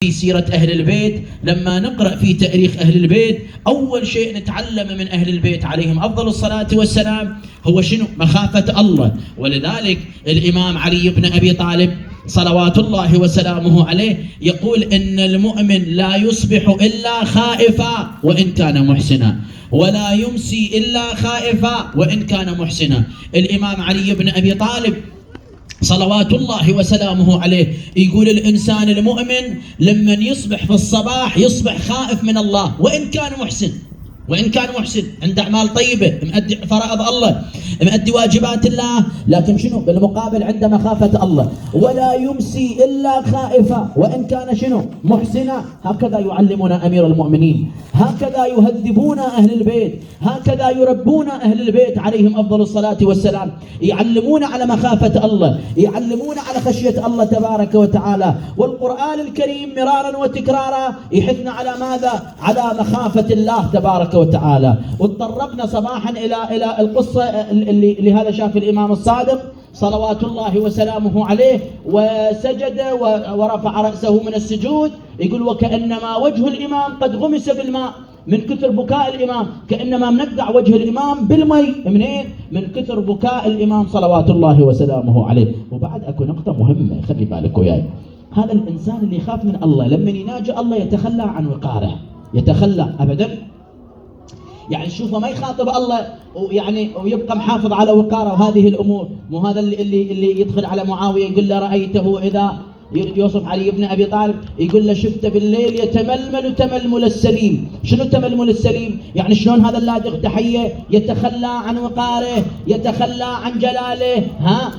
في سيرة أهل البيت. لما نقرأ في تاريخ أهل البيت أول شيء نتعلم من أهل البيت عليهم أفضل الصلاة والسلام هو شنو؟ مخافة الله. ولذلك الإمام علي بن أبي طالب صلوات الله وسلامه عليه يقول إن المؤمن لا يصبح إلا خائفا وإن كان محسنا، ولا يمسي إلا خائفا وإن كان محسنا. الإمام علي بن أبي طالب صلوات الله وسلامه عليه يقول الإنسان المؤمن لما يصبح في الصباح يصبح خائف من الله وإن كان محسن، وإن كان محسن عنده أعمال طيبة، مؤدي فرائض الله، مؤدي واجبات الله، لكن شنو بالمقابل عنده مخافة الله. ولا يمسي إلا خائفا وإن كان شنو محسنا. هكذا يعلمنا أمير المؤمنين، هكذا يهذبون أهل البيت، هكذا يربون أهل البيت عليهم أفضل الصلاة والسلام. يعلمون على مخافة الله، يعلمون على خشية الله تبارك وتعالى. والقرآن الكريم مرارا وتكرارا يحثنا على ماذا؟ على مخافة الله تبارك وتعالى. وتطرقنا صباحا إلى القصة اللي هذا شاف الإمام الصادق صلوات الله وسلامه عليه وسجد ورفع رأسه من السجود، يقول وكأنما وجه الإمام قد غمس بالماء من كثر بكاء الإمام، كأنما منقع وجه الإمام بالمي. منين؟ من كثر بكاء الإمام صلوات الله وسلامه عليه. وبعد أكو نقطة مهمة خلي بالك وياي، هذا الإنسان اللي يخاف من الله لما يناجي الله يتخلى عن وقاره، يتخلى أبدا. يعني شوفه ما يخاطب الله ويعني ويبقى محافظ على وقاره وهذه الامور. مو هذا اللي يدخل على معاويه يقول له رايته اذا يوصف علي بن ابي طالب يقول له شفته بالليل يتململ تململ السليم. شنو تململ السليم؟ يعني شلون هذا اللادغ تحيه يتخلى عن وقاره، يتخلى عن جلاله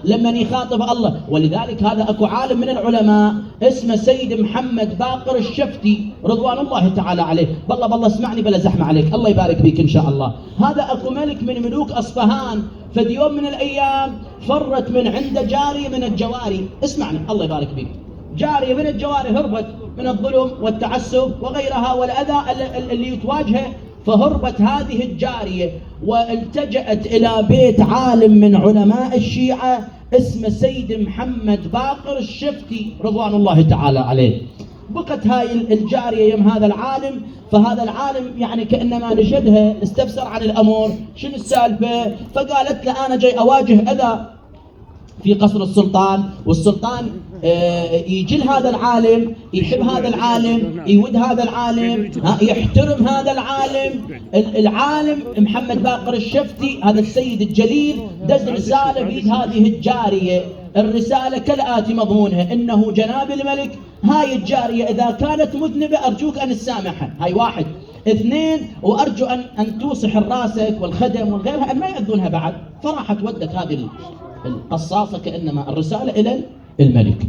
لما يخاطب الله. ولذلك هذا اكو عالم من العلماء اسمه سيد محمد باقر الشفتي رضوان الله تعالى عليه. بالله اسمعني بلا زحمه عليك، الله يبارك بيك ان شاء الله. هذا اكو ملك من ملوك اصفهان فد يوم من الايام فرت من عنده جاريه من الجواري. اسمعني الله يبارك بيك، جاريه من الجواري هربت من الظلم والتعسف وغيرها والاذى اللي يتواجهه، فهربت هذه الجاريه والتجأت الى بيت عالم من علماء الشيعه اسمه سيد محمد باقر الشفتي رضوان الله تعالى عليه. بقت هاي الجاريه يم هذا العالم، فهذا العالم يعني كأنما نشدها استفسر عن الأمر شنو السالفة، فقالت له أنا جاي أواجه أذى في قصر السلطان، والسلطان يجي هذا العالم، يحب هذا العالم، يود هذا العالم، يحترم هذا العالم. العالم محمد باقر الشفتي هذا السيد الجليل دز رسالة بيد هذه الجارية. الرسالة كالآتي مضمونها: إنه جناب الملك هاي الجارية إذا كانت مذنبة أرجوك أن تسامحها. هاي واحد. اثنين، وأرجو أن توصي حراسك والخدم وغيرها أن ما يأذونها بعد. فراحت ودت هذه القصاصة كأنما الرسالة إلى الملك.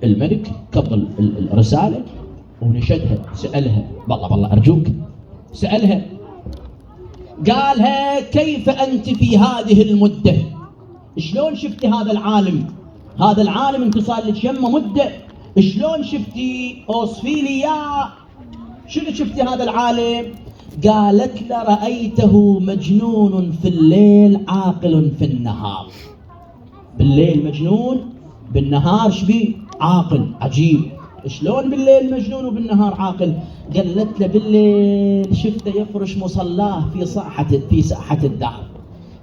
الملك قبل الرسالة ونشدها، سألها بالله أرجوك، سألها قالها كيف أنت في هذه المدة؟ شلون شفتي هذا العالم؟ هذا العالم انت صار لك يمه مده، شلون شفتي؟ اوصفي لي اياه، شنو شفتي هذا العالم؟ قالت له رايته مجنون في الليل عاقل في النهار. بالليل مجنون، بالنهار شبيه؟ عاقل. عجيب، شلون بالليل مجنون وبالنهار عاقل؟ قالت له بالليل شفته يفرش مصلاه في ساحه الدار،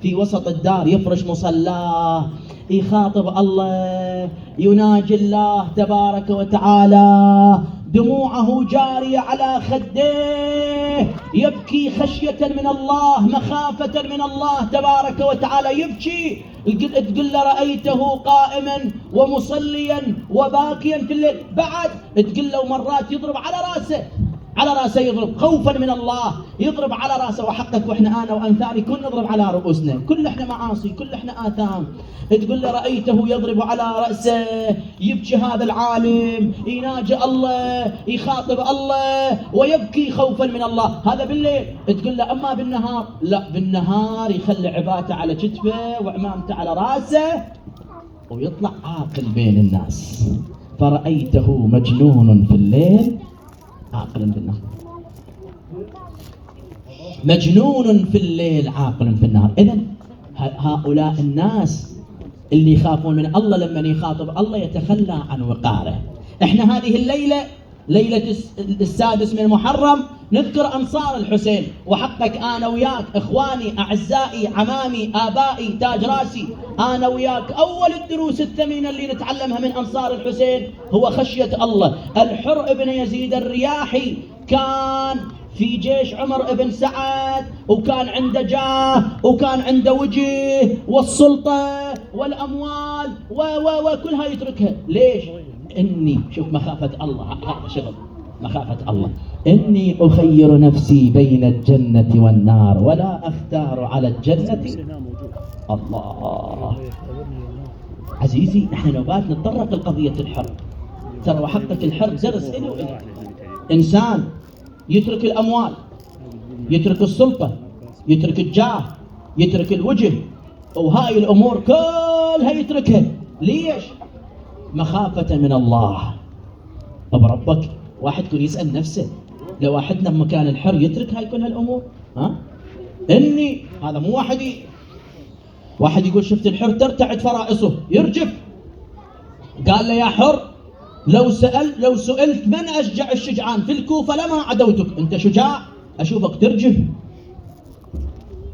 في وسط الدار يفرش مصلاه، يخاطب الله، يناجي الله تبارك وتعالى، دموعه جارية على خديه، يبكي خشية من الله، مخافة من الله تبارك وتعالى، يبكي. تقول له رأيته قائما ومصليا وباكيا في الليل. بعد تقول له مرات يضرب على راسه يضرب خوفا من الله، يضرب على راسه. وحقك واحنا انا وامثالي كل نضرب على رؤوسنا، كل احنا معاصي، كل احنا اثام. تقول له رايته يضرب على راسه، يبكي هذا العالم، يناجي الله، يخاطب الله ويبكي خوفا من الله. هذا بالليل. تقول له اما بالنهار؟ لا، بالنهار يخلي عباته على كتفه وعمامته على راسه ويطلع عاقل بين الناس. فرأيته مجنون في الليل عاقل بالنهار. مجنون في الليل عاقل في النهار. إذن هؤلاء الناس اللي يخافون من الله لما يخاطب الله يتخلى عن وقاره، احنا هذه الليلة ليلة 6 من محرم نذكر أنصار الحسين، وحقك أنا وياك إخواني أعزائي عمامي آبائي تاج راسي، أنا وياك أول الدروس الثمينة اللي نتعلمها من أنصار الحسين هو خشية الله. الحر بن يزيد الرياحي كان في جيش عمر بن سعد، وكان عنده جاه وكان عنده وجه والسلطة والأموال وكلها يتركها. ليش؟ إني شوف مخافة الله، هذا شغل مخافة الله. إني أخير نفسي بين الجنة والنار ولا أختار على الجنة. الله عزيزي، نحن نوبات نتطرق لقضية الحر، ترى وحقك الحر درس إلي وإلي. إنسان يترك الأموال، يترك السلطة، يترك الجاه، يترك الوجه، وهاي الأمور كلها يتركها. ليش؟ مخافة من الله. بربك واحد يكون يسأل نفسه، لو واحدنا بمكان الحر يترك هاي كل هالأمور؟ إني هذا مو واحد يقول شفت الحر ترتعد فرائصه يرجف. قال له يا حر لو سئلت من أشجع الشجعان في الكوفة لما عدوتك، أنت شجاع أشوفك ترجف.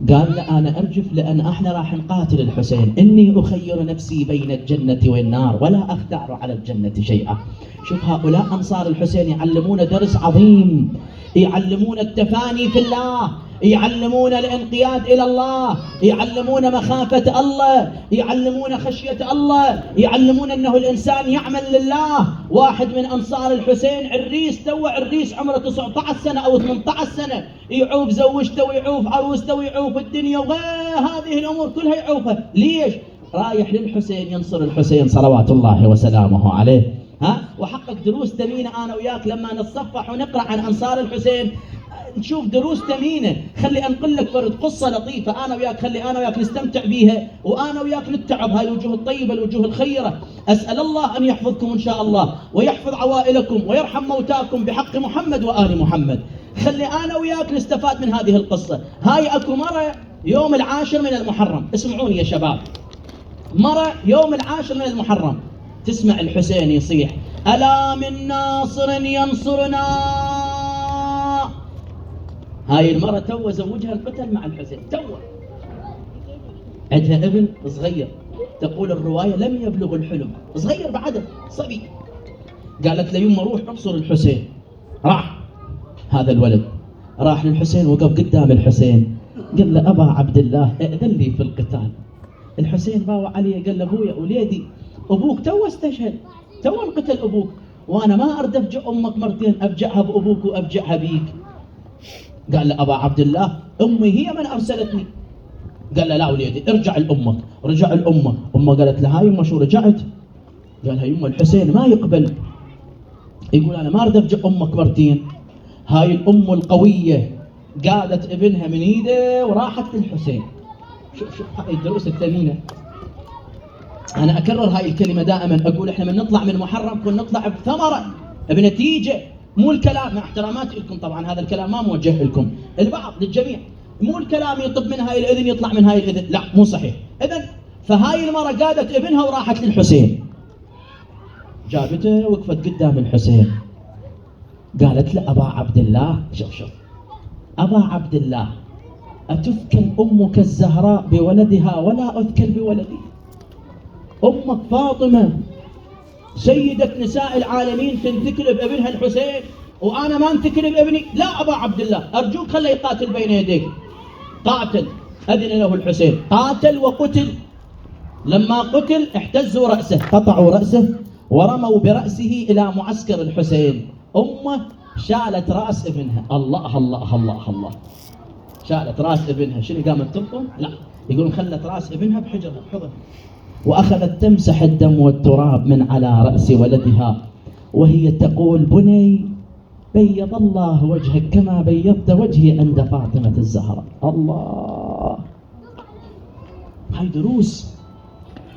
قال لا أنا أرجف لأن احنا راح نقاتل الحسين. إني أخير نفسي بين الجنة والنار ولا أختار على الجنة شيئا. شوف هؤلاء أنصار الحسين يعلمون درس عظيم، يعلمون التفاني في الله، يعلمون الانقياد إلى الله، يعلمون مخافة الله، يعلمون خشية الله، يعلمون أنه الإنسان يعمل لله. واحد من أنصار الحسين عريس، عريس عمره 19 سنة أو 18 سنة، يعوف زوجته ويعوف عروسته ويعوف الدنيا وهذه الأمور كلها يعوفها. ليش؟ رايح للحسين ينصر الحسين صلوات الله وسلامه عليه. وحقق دروس ثمينة أنا وياك لما نتصفح ونقرأ عن أنصار الحسين، نشوف دروس ثمينة. خلي أنقل لك فرد قصة لطيفة أنا وياك، خلي أنا وياك نستمتع بيها وأنا وياك نتعب هاي الوجوه الطيبة الوجوه الخيرة. أسأل الله أن يحفظكم إن شاء الله ويحفظ عوائلكم ويرحم موتاكم بحق محمد وآل محمد. خلي أنا وياك نستفاد من هذه القصة. هاي أكو مرة يوم 10 من المحرم، اسمعوني يا شباب، مرة يوم 10 من المحرم تسمع الحسين يصيح ألا من ناصر ينصرنا. هاي المرة تو زوجها انقتل مع الحسين، تو عندها ابن صغير، تقول الرواية لم يبلغ الحلم، صغير بعده صبي. قالت له يما روح انصر الحسين. راح هذا الولد راح للحسين، وقف قدام الحسين قال له أبا عبد الله ائذن لي في القتال. الحسين باوى عليه قال له أبويا وليدي أبوك تو استشهد، تو انقتل أبوك، وأنا ما أرد أفجع أمك مرتين، أفجعها بأبوك وأفجعها بيك. قال له أبا عبد الله أمي هي من أرسلتني. قال له لا وليدي ارجع لأمك. رجع لأمه، أمه قالت له هاي يمه شو رجعت؟ قالها يمه الحسين ما يقبل، يقول أنا ما أرد أفجع أمك مرتين. هاي الأم القوية قادت ابنها من إيده وراحت للحسين. شوف هاي الدروس الثمينة. أنا أكرر هاي الكلمة دائما، أقول إحنا من نطلع من محرم كنا نطلع بثمرة بنتيجة، مو الكلام مع احتراماتي لكم طبعا هذا الكلام ما موجه لكم، البعض للجميع، مو الكلام يطب من هاي الأذن يطلع من هاي الأذن، لا مو صحيح. إذن فهاي المرة قادت ابنها وراحت للحسين، جابته وقفت قدام الحسين قالت له أبا عبد الله، شوف أبا عبد الله أتثكل أمك الزهراء بولدها ولا أثكل بولدي؟ أمك فاطمة سيدة نساء العالمين تنثكل بابنها الحسين وأنا ما انثكل بابني؟ لا أبا عبد الله أرجوك خليه يقاتل بين يديك. قاتل، أذن له الحسين، قاتل وقتل. لما قتل احتزوا رأسه، قطعوا رأسه ورموا برأسه إلى معسكر الحسين. أمه شالت رأس ابنها، الله الله الله الله، شالت رأس ابنها. شنو قامت تلطم؟ لا، يقولون خلت رأس ابنها بحجرها بحضن، وأخذت تمسح الدم والتراب من على رأس ولدها وهي تقول بني بيض الله وجهك كما بيضت وجهي عند فاطمة الزهراء. الله، هاي دروس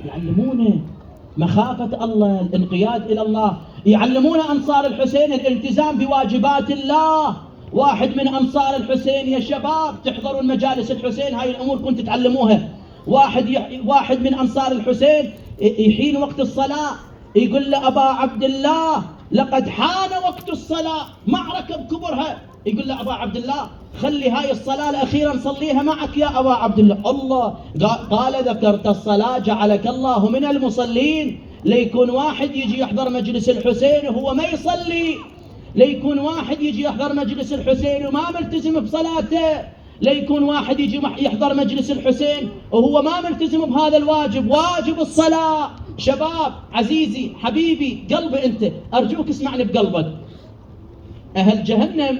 يعلمونا مخافة الله، الانقياد إلى الله، يعلمون أنصار الحسين الالتزام بواجبات الله. واحد من أنصار الحسين يا شباب تحضروا مجالس الحسين، هاي الأمور كنت تعلموها. واحد من أنصار الحسين يحين وقت الصلاة يقول له أبا عبد الله لقد حان وقت الصلاة، معركة بكبرها. يقول له أبا عبد الله خلي هاي الصلاة الأخيرة نصليها معك يا أبا عبد الله. الله قال ذكرت الصلاة جعلك الله من المصلين. ليكون واحد يجي يحضر مجلس الحسين وهو ما يصلي، ليكون واحد يجي يحضر مجلس الحسين وما ملتزم بصلاته، ليكون واحد يجي يحضر مجلس الحسين وهو ما ملتزم بهذا الواجب، واجب الصلاة. شباب عزيزي حبيبي قلبي أنت، أرجوك اسمعني بقلبك. أهل جهنم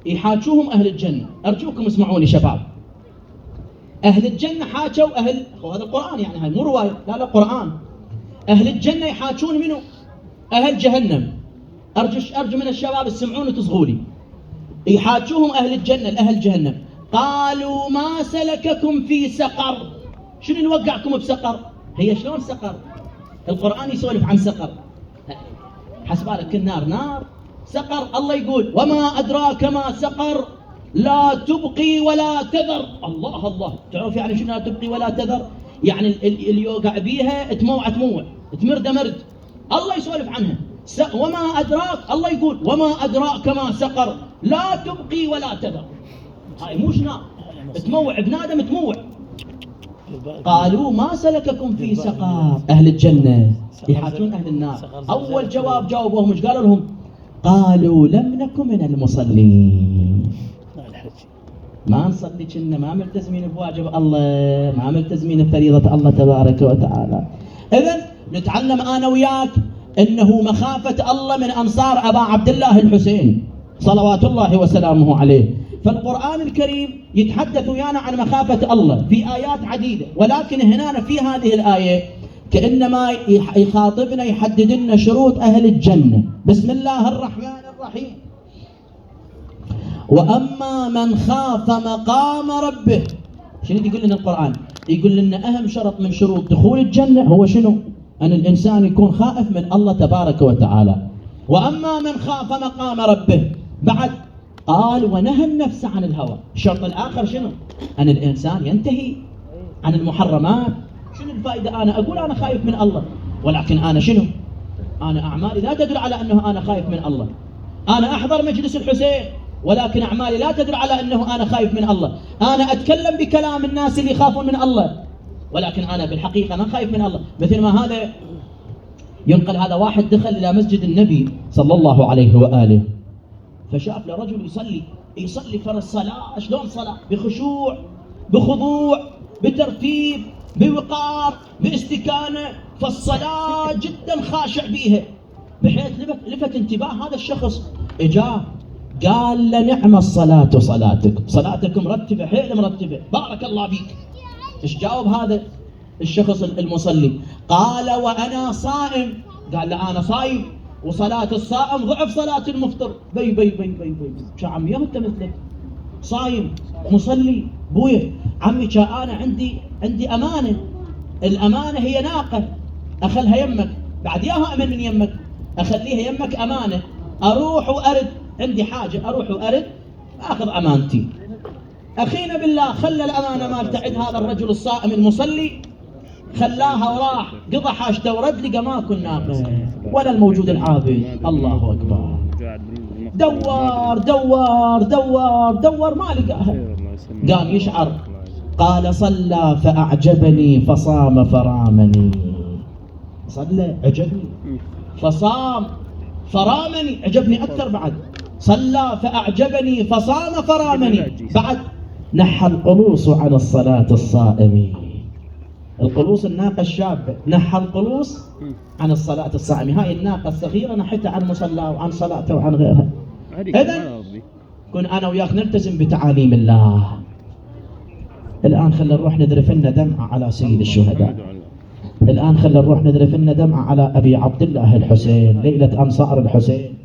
يحاجوهم أهل الجنة، أرجوكم اسمعوني شباب. أهل الجنة حاجوا أهل، وهذا القرآن يعني، هاي مو رواية، لا قرآن. أهل الجنة يحاجون منه أهل جهنم. أرجو من الشباب تسمعون وتصغوا لي. يحاجوهم أهل الجنة لأهل جهنم، قالوا ما سلككم في سقر؟ شنو نوقعكم بسقر؟ هي شلون سقر؟ القرآن يسولف عن سقر، حسبالك النار نار، سقر الله يقول وما أدراك ما سقر لا تبقي ولا تذر. الله الله، تعرف يعني شنو لا تبقي ولا تذر؟ يعني اللي يوقع بيها تموع تمرد مرد. الله يسولف عنها. وما أدراك، الله يقول وما أدراك ما سقر لا تبقي ولا تذر. هاي مو نار تموع بنادم تموع. قالوا ما سلككم في سقر؟ أهل الجنة يحاجون أهل النار. أول جواب جاوبوهم ايش قالوا لهم؟ قالوا لم نكن من المصلين. ما نصلي، كنا ما ملتزمين بواجب الله، ما ملتزمين بفريضة الله تبارك وتعالى. إذن نتعلم أنا وياك إنه مخافة الله من أنصار أبا عبد الله الحسين صلوات الله وسلامه عليه. فالقرآن الكريم يتحدث ويانا عن مخافة الله في آيات عديدة، ولكن هنا في هذه الآية كأنما يخاطبنا يحدد لنا شروط أهل الجنة. بسم الله الرحمن الرحيم. وأما من خاف مقام ربه، شنو يقول لنا القرآن؟ يقول لنا أهم شرط من شروط دخول الجنة هو شنو؟ أن الإنسان يكون خائف من الله تبارك وتعالى. وأما من خاف مقام ربه، بعد قال ونهى النفس عن الهوى. الشرط الآخر شنو؟ أن الإنسان ينتهي عن المحرمات. شنو الفائدة أنا أقول أنا خايف من الله، ولكن أنا شنو؟ أنا أعمالي لا تدل على أنه أنا خايف من الله. أنا أحضر مجلس الحسين ولكن أعمالي لا تدل على أنه أنا خايف من الله. أنا أتكلم بكلام الناس اللي يخافون من الله، ولكن أنا بالحقيقة ما خايف من الله. مثل ما هذا ينقل، هذا واحد دخل إلى مسجد النبي صلى الله عليه وآله، فشاف له رجل يصلي فرض الصلاة. شلون صلاة؟ بخشوع بخضوع بترتيب بوقار باستكانة، فالصلاة جدا خاشع بيها، بحيث لفت انتباه هذا الشخص. إجاه قال له نعم الصلاة صلاتك مرتبة، حيل مرتبة، بارك الله بيك. ايش جاوب هذا الشخص المصلي؟ قال وأنا صائم. قال له أنا صايم، وصلاة الصائم ضعف صلاة المفطر. بي بي بي بي بي شو عمي انت مثلك صايم مصلي؟ بويا عمي أنا عندي أمانة، الأمانة هي ناقة أخلها يمك، بعد ياها أمن من يمك، أخليها يمك أمانة، أروح وأرد، عندي حاجة أروح وأرد أخذ أمانتي. أخينا بالله خلى الأمانة مال تعد هذا الرجل الصائم المصلي، خلاها وراح قضى حاجته ورد، لقى ماكو الناقة ولا الموجود العابد. الله أكبر. دور دور دور دور ما لقاها، قام يشعر. قال صلى فأعجبني فصام فرامني. صلى عجبني، فصام فرامني عجبني أكثر، بعد صلى فأعجبني فصام فرامني، بعد نحى القلوص عن الصلاة الصائمين. القلوص الناقة الشابة، نحى القلوص عن الصلاة الصائمة. هاي الناقة الصغيرة نحتها عن مصلاه وعن صلاته وعن غيرها. إذن كن أنا وياك نلتزم بتعاليم الله. الآن خلنا نروح نذرف لنا دمعة على سيد الشهداء. الآن خلنا نروح نذرف لنا دمعة على أبي عبد الله الحسين، ليلة أنصار الحسين.